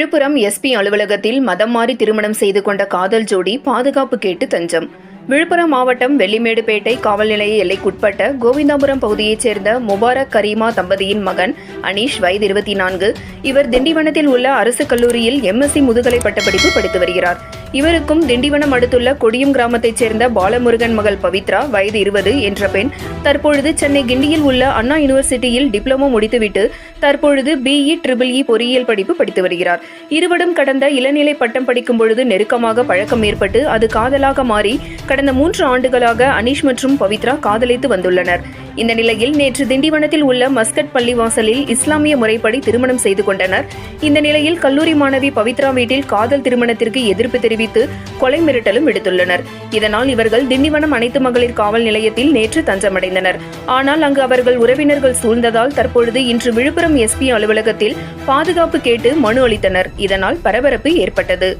Villupuram SP அலுவலகத்தில் மதம் மாறி திருமணம் செய்து கொண்ட காதல் ஜோடி பாதுகாப்பு கேட்டு தஞ்சம். விழுப்புரம் மாவட்டம் வெள்ளிமேடுபேட்டை காவல் நிலைய எல்லைக்குட்பட்ட கோவிந்தாபுரம் பகுதியைச் சேர்ந்த முபாரக் கரீமா தம்பதியின் மகன் அனீஷ் வயது 24. இவர் திண்டிவனத்தில் உள்ள அரசு கல்லூரியில் எம்எஸ்சி முதுகலை பட்டப்படிப்பு படித்து வருகிறார். இவருக்கும் திண்டிவனம் அடுத்துள்ள கொடியம் கிராமத்தைச் சேர்ந்த பாலமுருகன் மகள் பவித்ரா வயது 20 என்ற பெண் தற்பொழுது சென்னை கிண்டியில் உள்ள அண்ணா யூனிவர்சிட்டியில் டிப்ளமோ முடித்துவிட்டு தற்பொழுது BE EEE பொறியியல் படிப்பு படித்து வருகிறார். இருவரும் கடந்த இளநிலை பட்டம் படிக்கும் பொழுது நெருக்கமாக பழக்கம் ஏற்பட்டு அது காதலாக மாறி கடந்த 3 ஆண்டுகளாக அனீஷ் மற்றும் பவித்ரா காதலித்து வந்துள்ளனர். இந்த நிலையில் நேற்று திண்டிவனத்தில் உள்ள மஸ்கட் பள்ளிவாசலில் இஸ்லாமிய முறைப்படி திருமணம் செய்து கொண்டனர். இந்த நிலையில் கல்லூரி மாணவி பவித்ரா வீட்டில் காதல் திருமணத்திற்கு எதிர்ப்பு தெரிவித்து கொலை மிரட்டலும் விடுத்துள்ளனர். இதனால் இவர்கள் திண்டிவனம் அனைத்து மகளிர் காவல் நிலையத்தில் நேற்று தஞ்சமடைந்தனர். ஆனால் அங்கு அவர்கள் உறவினர்கள் சூழ்ந்ததால் தற்பொழுது இன்று விழுப்புரம் எஸ்பி அலுவலகத்தில் பாதுகாப்பு கேட்டு மனு அளித்தனர். இதனால் பரபரப்பு ஏற்பட்டது.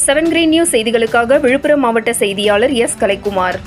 7 Green News செய்திகளுக்காக விழுப்புரம் மாவட்ட செய்தியாளர் S. கலைக்குமார்.